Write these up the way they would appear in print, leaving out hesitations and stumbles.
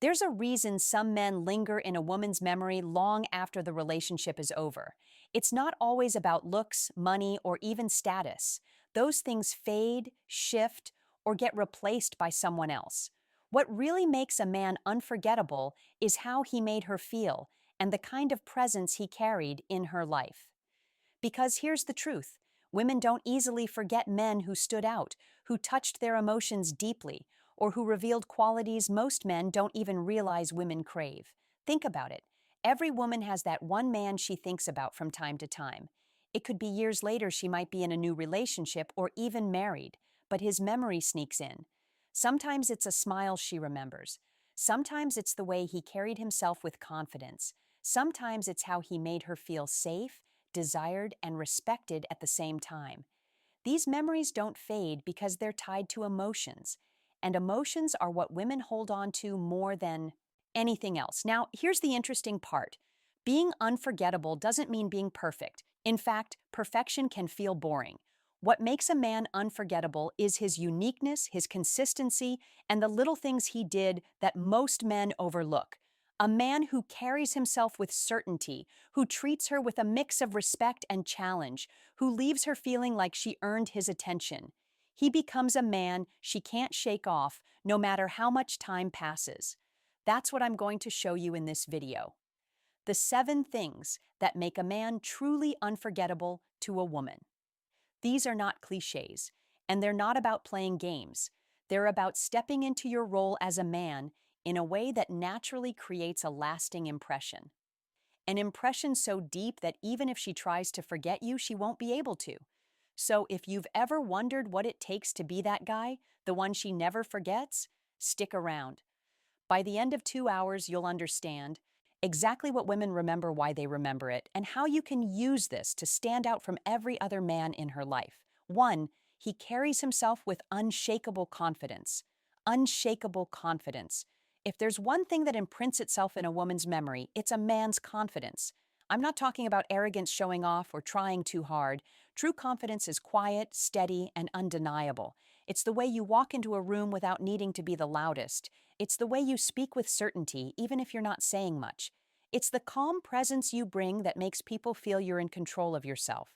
There's a reason some men linger in a woman's memory long after the relationship is over. It's not always about looks, money, or even status. Those things fade, shift, or get replaced by someone else. What really makes a man unforgettable is how he made her feel and the kind of presence he carried in her life. Because here's the truth: women don't easily forget men who stood out, who touched their emotions deeply, or who revealed qualities most men don't even realize women crave. Think about it. Every woman has that one man she thinks about from time to time. It could be years later she might be in a new relationship or even married, but his memory sneaks in. Sometimes it's a smile she remembers. Sometimes it's the way he carried himself with confidence. Sometimes it's how he made her feel safe, desired, and respected at the same time. These memories don't fade because they're tied to emotions, and emotions are what women hold on to more than anything else. Now, here's the interesting part. Being unforgettable doesn't mean being perfect. In fact, perfection can feel boring. What makes a man unforgettable is his uniqueness, his consistency, and the little things he did that most men overlook. A man who carries himself with certainty, who treats her with a mix of respect and challenge, who leaves her feeling like she earned his attention. He becomes a man she can't shake off, no matter how much time passes. That's what I'm going to show you in this video. The 7 things that make a man truly unforgettable to a woman. These are not cliches, and they're not about playing games. They're about stepping into your role as a man in a way that naturally creates a lasting impression. An impression so deep that even if she tries to forget you, she won't be able to. So if you've ever wondered what it takes to be that guy, the one she never forgets, stick around. By the end of 2 hours, you'll understand exactly what women remember, why they remember it, and how you can use this to stand out from every other man in her life. 1. He carries himself with unshakable confidence. Unshakable confidence. If there's one thing that imprints itself in a woman's memory, it's a man's confidence. I'm not talking about arrogance, showing off, or trying too hard. True confidence is quiet, steady, and undeniable. It's the way you walk into a room without needing to be the loudest. It's the way you speak with certainty, even if you're not saying much. It's the calm presence you bring that makes people feel you're in control of yourself.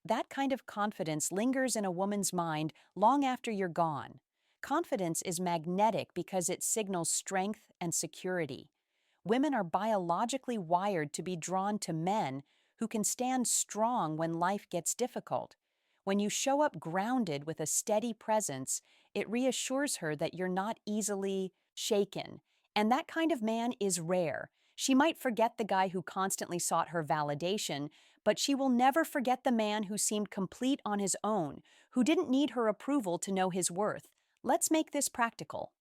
That kind of confidence lingers in a woman's mind long after you're gone. Confidence is magnetic because it signals strength and security. Women are biologically wired to be drawn to men who can stand strong when life gets difficult. When you show up grounded with a steady presence, it reassures her that you're not easily shaken. And that kind of man is rare. She might forget the guy who constantly sought her validation, but she will never forget the man who seemed complete on his own, who didn't need her approval to know his worth. Let's make this practical.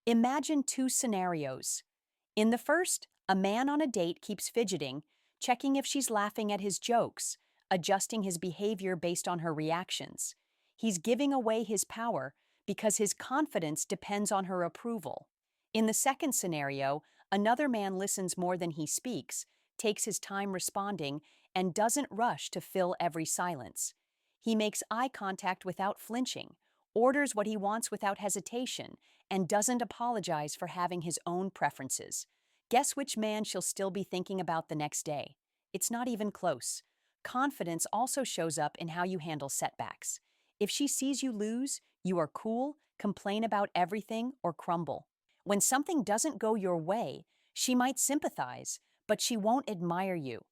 Imagine 2 scenarios. In the first, a man on a date keeps fidgeting, checking if she's laughing at his jokes, adjusting his behavior based on her reactions. He's giving away his power because his confidence depends on her approval. In the second scenario, another man listens more than he speaks, takes his time responding, and doesn't rush to fill every silence. He makes eye contact without flinching, orders what he wants without hesitation, and doesn't apologize for having his own preferences. Guess which man she'll still be thinking about the next day? It's not even close. Confidence also shows up in how you handle setbacks. If she sees you lose, you are cool, complain about everything, or crumble. When something doesn't go your way, she might sympathize, but she won't admire you.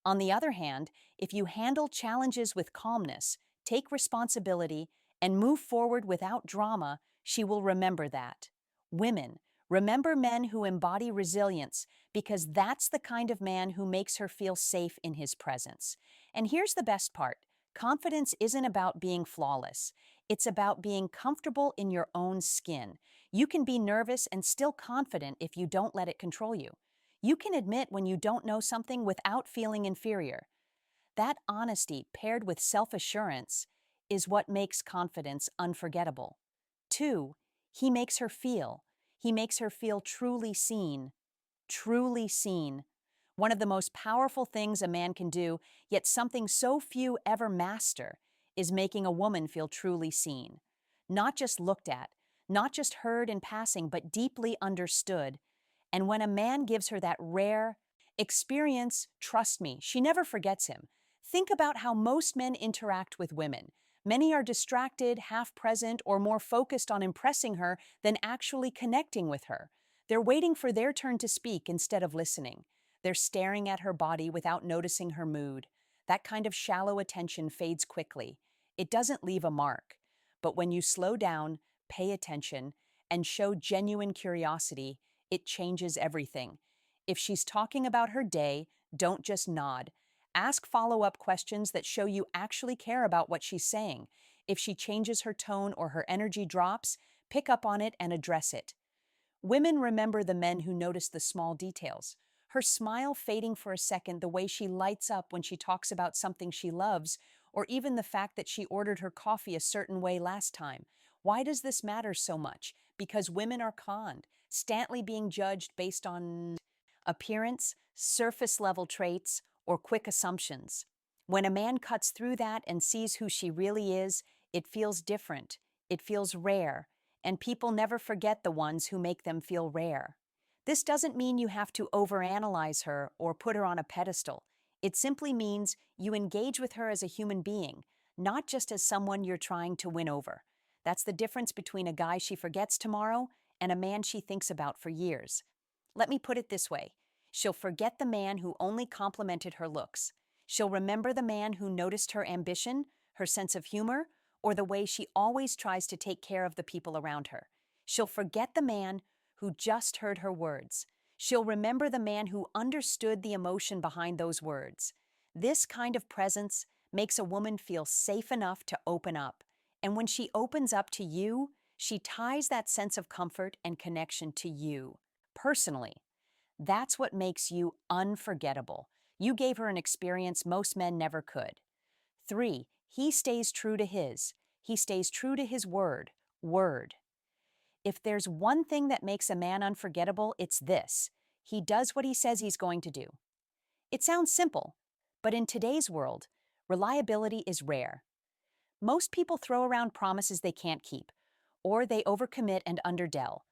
On the other hand, if you handle challenges with calmness, take responsibility, and move forward without drama, she will remember that. Women, remember men who embody resilience because that's the kind of man who makes her feel safe in his presence. And here's the best part. Confidence isn't about being flawless. It's about being comfortable in your own skin. You can be nervous and still confident if you don't let it control you. You can admit when you don't know something without feeling inferior. That honesty paired with self-assurance is what makes confidence unforgettable. 2. He makes her feel. He makes her feel truly seen. Truly seen. One of the most powerful things a man can do, yet something so few ever master, is making a woman feel truly seen. Not just looked at, not just heard in passing, but deeply understood. And when a man gives her that rare experience, trust me, she never forgets him. Think about how most men interact with women. Many are distracted, half present, or more focused on impressing her than actually connecting with her. They're waiting for their turn to speak instead of listening. They're staring at her body without noticing her mood. That kind of shallow attention fades quickly. It doesn't leave a mark. But when you slow down, pay attention, and show genuine curiosity, it changes everything. If she's talking about her day, don't just nod. Ask follow-up questions that show you actually care about what she's saying. If she changes her tone or her energy drops, pick up on it and address it. Women remember the men who notice the small details. Her smile fading for a second, the way she lights up when she talks about something she loves, or even the fact that she ordered her coffee a certain way last time. Why does this matter so much? Because women are conned, scantly being judged based on appearance, surface level traits, or quick assumptions. When a man cuts through that and sees who she really is, it feels different, it feels rare, and people never forget the ones who make them feel rare. This doesn't mean you have to overanalyze her or put her on a pedestal. It simply means you engage with her as a human being, not just as someone you're trying to win over. That's the difference between a guy she forgets tomorrow and a man she thinks about for years. Let me put it this way. She'll forget the man who only complimented her looks. She'll remember the man who noticed her ambition, her sense of humor, or the way she always tries to take care of the people around her. She'll forget the man who just heard her words. She'll remember the man who understood the emotion behind those words. This kind of presence makes a woman feel safe enough to open up. And when she opens up to you, she ties that sense of comfort and connection to you, personally. That's what makes you unforgettable. You gave her an experience most men never could. 3. He stays true to his. He stays true to his word. Word. If there's one thing that makes a man unforgettable, it's this. He does what he says he's going to do. It sounds simple, but in today's world, reliability is rare. Most people throw around promises they can't keep, or they overcommit and underdell.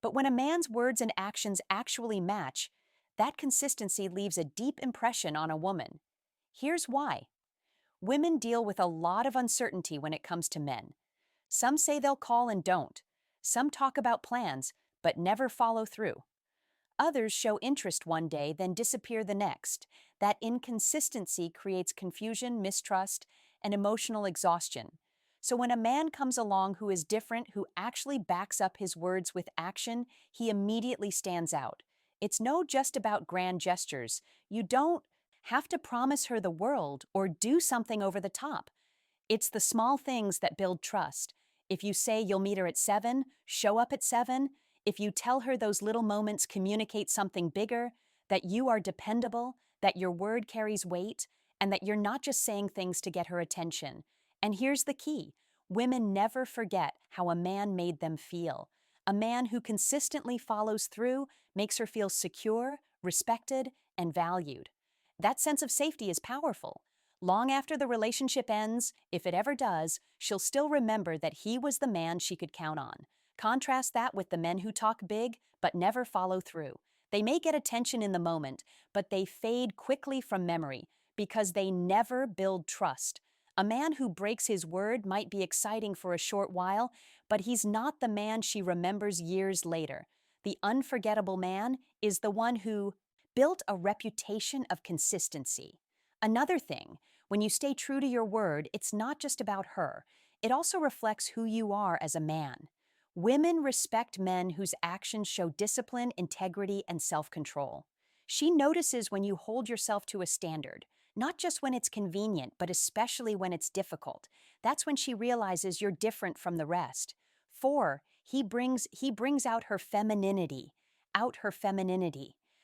But when a man's words and actions actually match, that consistency leaves a deep impression on a woman. Here's why. Women deal with a lot of uncertainty when it comes to men. Some say they'll call and don't. Some talk about plans, but never follow through. Others show interest one day, then disappear the next. That inconsistency creates confusion, mistrust, and emotional exhaustion. So when a man comes along who is different, who actually backs up his words with action, he immediately stands out. It's no just about grand gestures. You don't have to promise her the world or do something over the top. It's the small things that build trust. If you say you'll meet her at 7, show up at 7. If you tell her those little moments communicate something bigger, that you are dependable, that your word carries weight, and that you're not just saying things to get her attention. And here's the key. Women never forget how a man made them feel. A man who consistently follows through makes her feel secure, respected, and valued. That sense of safety is powerful. Long after the relationship ends, if it ever does, she'll still remember that he was the man she could count on. Contrast that with the men who talk big but never follow through. They may get attention in the moment, but they fade quickly from memory because they never build trust. A man who breaks his word might be exciting for a short while, but he's not the man she remembers years later. The unforgettable man is the one who built a reputation of consistency. Another thing, when you stay true to your word, it's not just about her. It also reflects who you are as a man. Women respect men whose actions show discipline, integrity, and self-control. She notices when you hold yourself to a standard, not just when it's convenient, but especially when it's difficult. That's when she realizes you're different from the rest. 4, he brings out her femininity.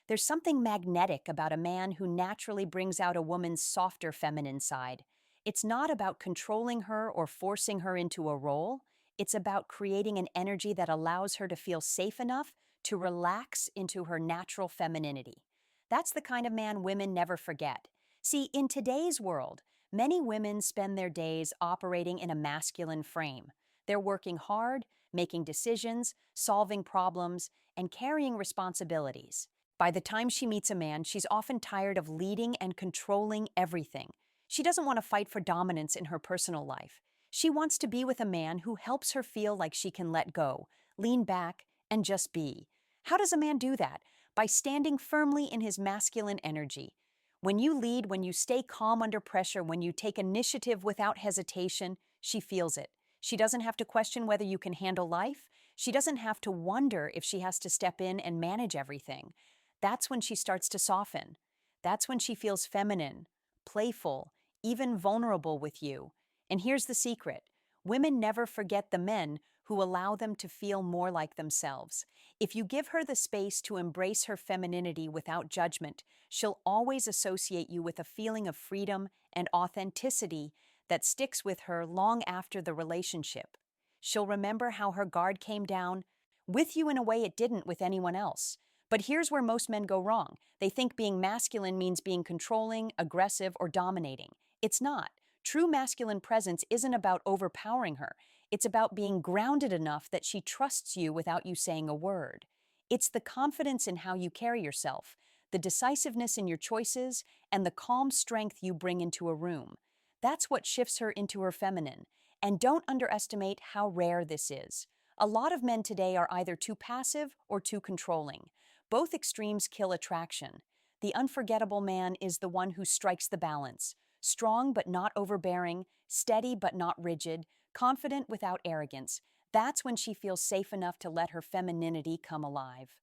There's something magnetic about a man who naturally brings out a woman's softer feminine side. It's not about controlling her or forcing her into a role. It's about creating an energy that allows her to feel safe enough to relax into her natural femininity. That's the kind of man women never forget. See, in today's world, many women spend their days operating in a masculine frame. They're working hard, making decisions, solving problems, and carrying responsibilities. By the time she meets a man, she's often tired of leading and controlling everything. She doesn't want to fight for dominance in her personal life. She wants to be with a man who helps her feel like she can let go, lean back, and just be. How does a man do that? By standing firmly in his masculine energy. When you lead, when you stay calm under pressure, when you take initiative without hesitation, she feels it. She doesn't have to question whether you can handle life. She doesn't have to wonder if she has to step in and manage everything. That's when she starts to soften. That's when she feels feminine, playful, even vulnerable with you. And here's the secret: women never forget the men who allow them to feel more like themselves. If you give her the space to embrace her femininity without judgment, she'll always associate you with a feeling of freedom and authenticity that sticks with her long after the relationship. She'll remember how her guard came down with you in a way it didn't with anyone else. But here's where most men go wrong. They think being masculine means being controlling, aggressive, or dominating. It's not. True masculine presence isn't about overpowering her. It's about being grounded enough that she trusts you without you saying a word. It's the confidence in how you carry yourself, the decisiveness in your choices, and the calm strength you bring into a room. That's what shifts her into her feminine. And don't underestimate how rare this is. A lot of men today are either too passive or too controlling. Both extremes kill attraction. The unforgettable man is the one who strikes the balance. Strong but not overbearing, steady but not rigid, confident without arrogance. That's when she feels safe enough to let her femininity come alive.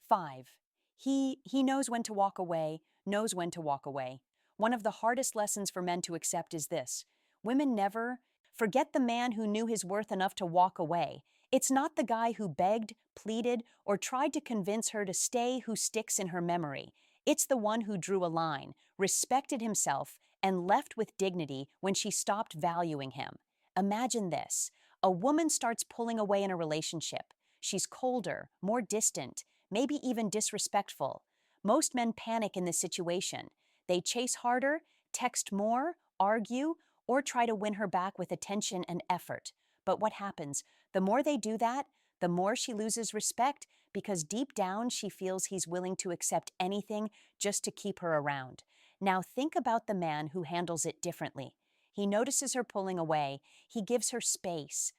5. He knows when to walk away, knows when to walk away. One of the hardest lessons for men to accept is this: women never forget the man who knew his worth enough to walk away. It's not the guy who begged, pleaded, or tried to convince her to stay who sticks in her memory. It's the one who drew a line, respected himself, and left with dignity when she stopped valuing him. Imagine this: a woman starts pulling away in a relationship. She's colder, more distant, maybe even disrespectful. Most men panic in this situation. They chase harder, text more, argue, or try to win her back with attention and effort. But what happens? The more they do that, the more she loses respect, because deep down she feels he's willing to accept anything just to keep her around. Now think about the man who handles it differently. He notices her pulling away, he gives her space.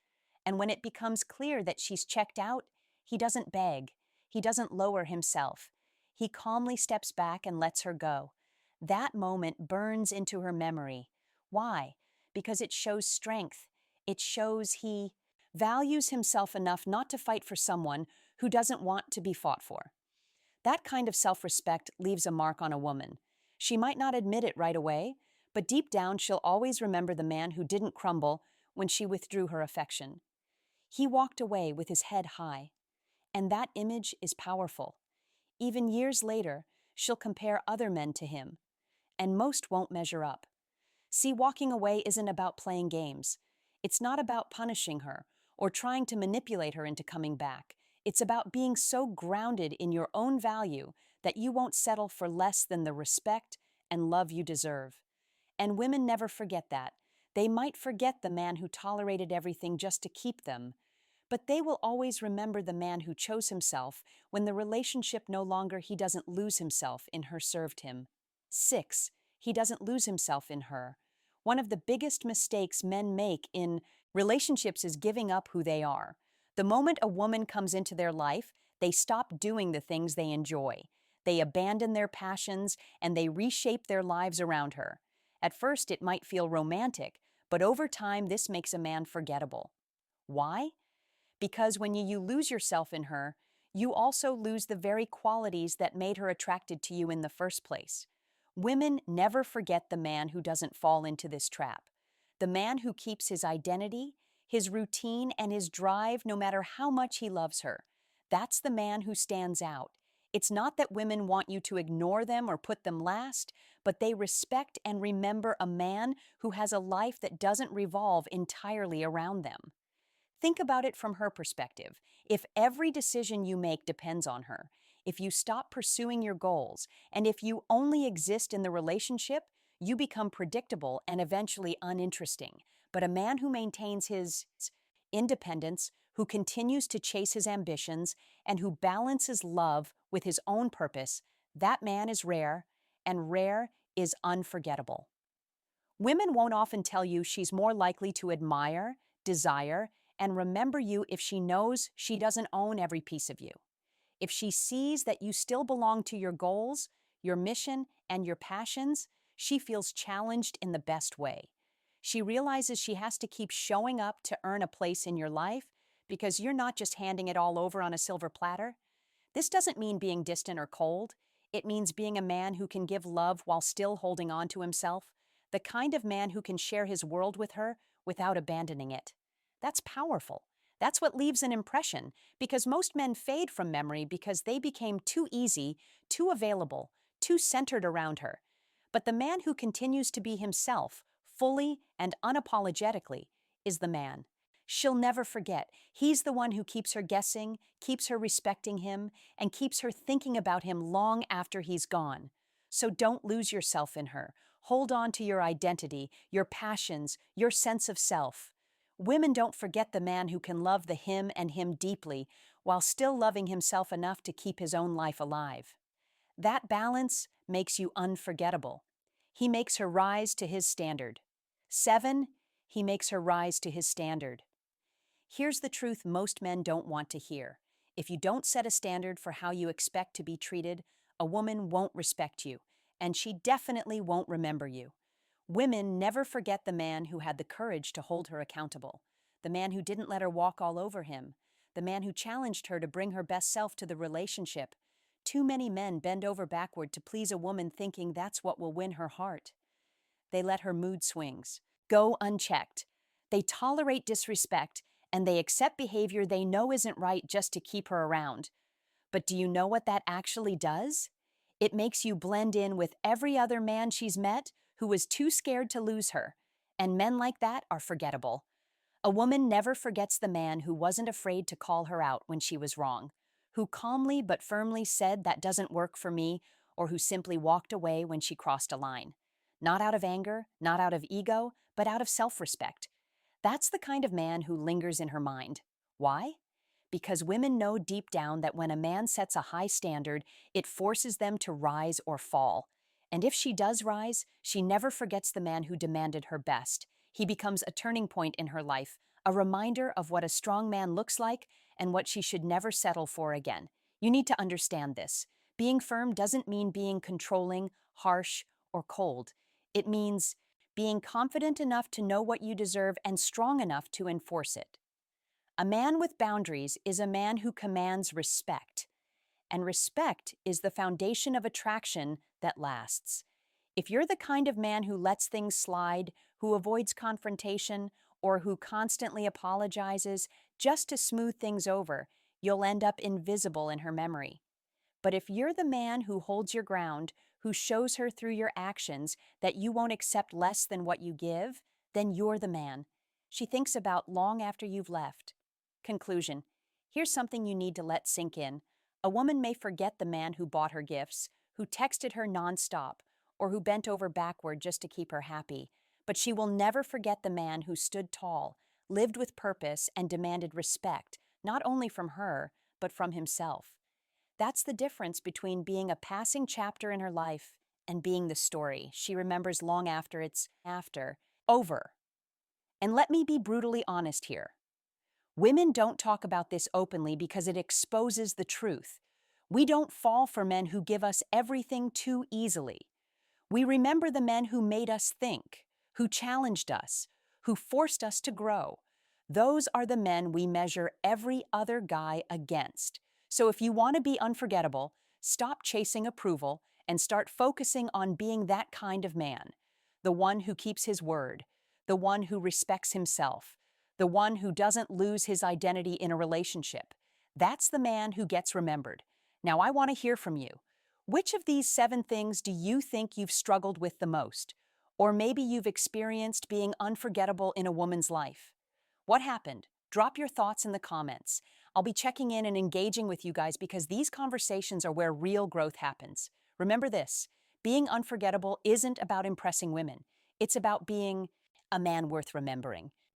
And when it becomes clear that she's checked out, he doesn't beg, he doesn't lower himself. He calmly steps back and lets her go. That moment burns into her memory. Why? Because it shows strength. It shows he values himself enough not to fight for someone who doesn't want to be fought for. That kind of self-respect leaves a mark on a woman. She might not admit it right away, but deep down she'll always remember the man who didn't crumble when she withdrew her affection. He walked away with his head high, and that image is powerful. Even years later, she'll compare other men to him, and most won't measure up. See, walking away isn't about playing games. It's not about punishing her or trying to manipulate her into coming back. It's about being so grounded in your own value that you won't settle for less than the respect and love you deserve. And women never forget that. They might forget the man who tolerated everything just to keep them, but they will always remember the man who chose himself when the relationship no longer he doesn't lose himself in her served him. 6. He doesn't lose himself in her. One of the biggest mistakes men make in relationships is giving up who they are. The moment a woman comes into their life, they stop doing the things they enjoy. They abandon their passions and they reshape their lives around her. At first, it might feel romantic, but over time, this makes a man forgettable. Why? Because when you lose yourself in her, you also lose the very qualities that made her attracted to you in the first place. Women never forget the man who doesn't fall into this trap. The man who keeps his identity, his routine, and his drive no matter how much he loves her. That's the man who stands out. It's not that women want you to ignore them or put them last, but they respect and remember a man who has a life that doesn't revolve entirely around them. Think about it from her perspective. If every decision you make depends on her, if you stop pursuing your goals, and if you only exist in the relationship, you become predictable and eventually uninteresting. But a man who maintains his independence, who continues to chase his ambitions, and who balances love with his own purpose, that man is rare, and rare is unforgettable. Women won't often tell you she's more likely to admire, desire, and remember you if she knows she doesn't own every piece of you. If she sees that you still belong to your goals, your mission, and your passions, she feels challenged in the best way. She realizes she has to keep showing up to earn a place in your life because you're not just handing it all over on a silver platter. This doesn't mean being distant or cold. It means being a man who can give love while still holding on to himself, the kind of man who can share his world with her without abandoning it. That's powerful. That's what leaves an impression, because most men fade from memory because they became too easy, too available, too centered around her. But the man who continues to be himself, fully and unapologetically, is the man. She'll never forget. He's the one who keeps her guessing, keeps her respecting him, and keeps her thinking about him long after he's gone. So don't lose yourself in her. Hold on to your identity, your passions, your sense of self. Women don't forget the man who can love the him and him deeply while still loving himself enough to keep his own life alive. That balance makes you unforgettable. He makes her rise to his standard. 7, he makes her rise to his standard. Here's the truth most men don't want to hear. If you don't set a standard for how you expect to be treated, a woman won't respect you, and she definitely won't remember you. Women never forget the man who had the courage to hold her accountable, the man who didn't let her walk all over him, the man who challenged her to bring her best self to the relationship. Too many men bend over backward to please a woman thinking that's what will win her heart. They let her mood swings go unchecked. They tolerate disrespect, and they accept behavior they know isn't right just to keep her around. But do you know what that actually does? It makes you blend in with every other man she's met who was too scared to lose her. And men like that are forgettable. A woman never forgets the man who wasn't afraid to call her out when she was wrong, who calmly but firmly said that doesn't work for me, or who simply walked away when she crossed a line. Not out of anger, not out of ego, but out of self-respect. That's the kind of man who lingers in her mind. Why? Because women know deep down that when a man sets a high standard, it forces them to rise or fall. And if she does rise, she never forgets the man who demanded her best. He becomes a turning point in her life, a reminder of what a strong man looks like and what she should never settle for again. You need to understand this. Being firm doesn't mean being controlling, harsh, or cold. It means being confident enough to know what you deserve and strong enough to enforce it. A man with boundaries is a man who commands respect, and respect is the foundation of attraction that lasts. If you're the kind of man who lets things slide, who avoids confrontation, or who constantly apologizes just to smooth things over, you'll end up invisible in her memory. But if you're the man who holds your ground, who shows her through your actions that you won't accept less than what you give, then you're the man she thinks about long after you've left. Conclusion. Here's something you need to let sink in. A woman may forget the man who bought her gifts, who texted her nonstop, or who bent over backward just to keep her happy. But she will never forget the man who stood tall, lived with purpose, and demanded respect, not only from her, but from himself. That's the difference between being a passing chapter in her life and being the story she remembers long after it's over. And let me be brutally honest here. Women don't talk about this openly because it exposes the truth. We don't fall for men who give us everything too easily. We remember the men who made us think, who challenged us, who forced us to grow. Those are the men we measure every other guy against. So if you want to be unforgettable, stop chasing approval and start focusing on being that kind of man. The one who keeps his word, the one who respects himself, the one who doesn't lose his identity in a relationship. That's the man who gets remembered. Now I want to hear from you. Which of these 7 things do you think you've struggled with the most? Or maybe you've experienced being unforgettable in a woman's life. What happened? Drop your thoughts in the comments. I'll be checking in and engaging with you guys because these conversations are where real growth happens. Remember this, being unforgettable isn't about impressing women. It's about being a man worth remembering.